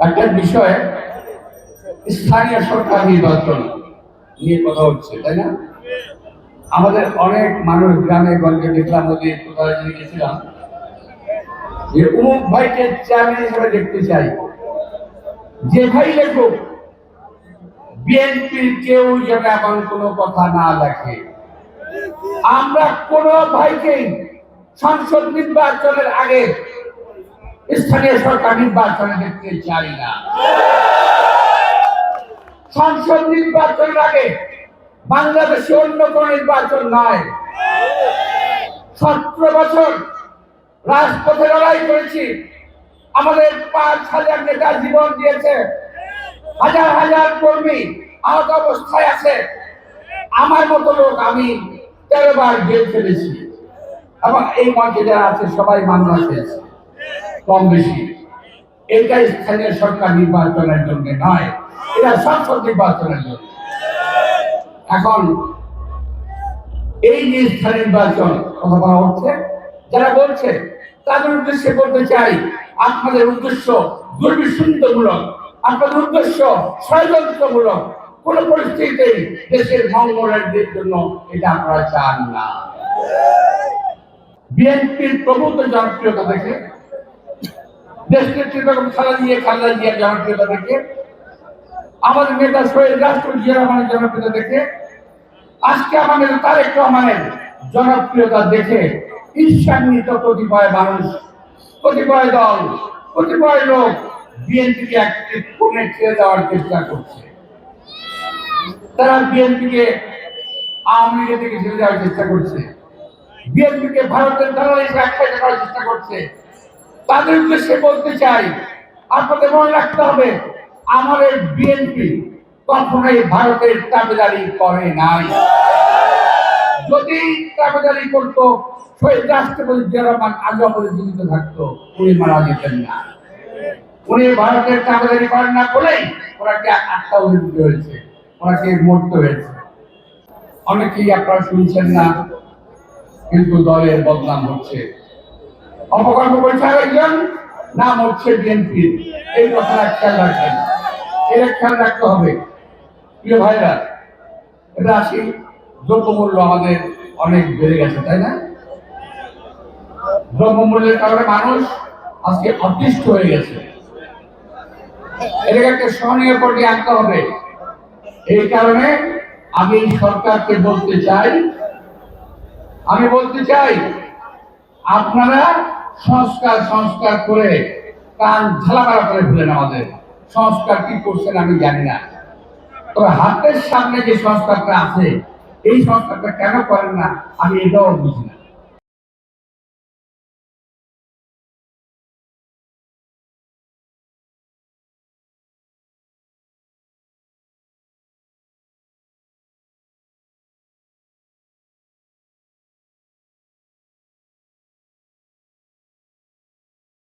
একটা বিষয় স্থানীয় সরকার নির্বাচন নিয়ে কথা হচ্ছে, তাই না? আমাদের অনেক মানুষ গ্রামে গঞ্জে দেখলাম, ওদের কোথায় গেছিলাম, যে অমুক ভাইকে চেয়ারম্যান হিসেবে দেখতে চাই। যে ভাই লেখো, বিএনপির কেউ যেন এমন কোনো কথা না লেখে। আমরা কোন ভাইকেই সংসদ নির্বাচনের আগে স্থানীয় সরকার নির্বাচনে দেখতে চাই না। সংসদ নির্বাচনের আগে বাংলাদেশে অন্য কোন নির্বাচন নয়। 17 বছর রাজপথে লড়াই করেছি, আমাদের 5,000 নেতা জীবন দিয়েছে, হাজার হাজার কর্মী আহত অবস্থায় আছে। আমার মতো লোক আমি 13 বার জেল খেলেছি, এবং এই মঞ্চে যারা আছে সবাই মামলা খেয়েছে কম বেশি। এটা স্থানীয় সরকার নির্বাচনের জন্য নয়, এটা সংসদ নির্বাচনের জন্য। এখন এই যে স্থানীয় নির্বাচন কথা বলা হচ্ছে, যারা বলছে তাদের উদ্দেশ্যে বলতে চাই, আপনাদের উদ্দেশ্য দুর্বিসন্ধমূলক, আপনাদের উদ্দেশ্য ষড়যন্ত্রমূলক। কোন পরিস্থিতিতেই দেশের মঙ্গলের জন্য এটা আপনারা চান না। বিএনপির প্রভূত জনপ্রিয়তা দেখে, দেশনেত্রী বেগম খালেদা জিয়ার জনপ্রিয়তা দেখে, আমাদের নেতা শহীদ রাষ্ট্রপতি জিয়া রহমানের জনপ্রিয়তা দেখে, আজকে আমাদের তারেক রহমানের জনপ্রিয়তা দেখে ঈর্ষান্বিত কতিপয় মানুষ, কতিপয় দল, কতিপয় লোক বিএনপিকে একটি কোণে ছেড়ে দেওয়ার চেষ্টা করছে। তারা বিএনপিকে আওয়ামী লীগের থেকে ছেড়ে দেওয়ার চেষ্টা করছে, বিএনপিকে ভারতের দালাল হিসেবে আখ্যায়িত করার চেষ্টা করছে। তাদের উদ্দেশ্যে বলতে চাই, আপনাদের মনে রাখতে হবে, আমাদের বিএনপি কখনোই ভারতের দাবিদারি করে নাই। যদি দাবিদারি করতো, শহীদ রাষ্ট্রপতি জিয়া রহমান আগে আমাদের জীবিত থাকতো, উনি মারা যেতেন না। উনি ভারতের দাবিদারি করেন না বলেই ওনাকে আত্মহত্যা হয়েছে, ওনাকে মরতে হয়েছে। অনেকেই আপনারা শুনছেন না, কিন্তু দলের বদনাম হচ্ছে, অপকর্ম করছে আরেকজন, নাম হচ্ছে বিএনপি। এই কথাটা খেয়াল রাখবেন, এটা খেয়াল রাখতে হবে। প্রিয় ভাইরা, এটা আসি, দ্রব্যমূল্য আমাদের অনেক বেড়ে গেছে, তাই না? দ্রব্যমূল্যের কারণে মানুষ আজকে অতিষ্ঠ হয়ে গেছে। এটাকে একটা সহনীয় পর্যায়ে আনতে হবে। এই কারণে আমি সরকারকে বলতে চাই, আপনারা সংস্কার করে কান ঝালাপালা করে ফেলেন। আমাদের সংস্কার কি করছেন আমি জানি না, তবে হাতের সামনে যে সংস্কারটা আছে, এই সংস্কারটা কেন করেন না আমি এটাও বুঝি না।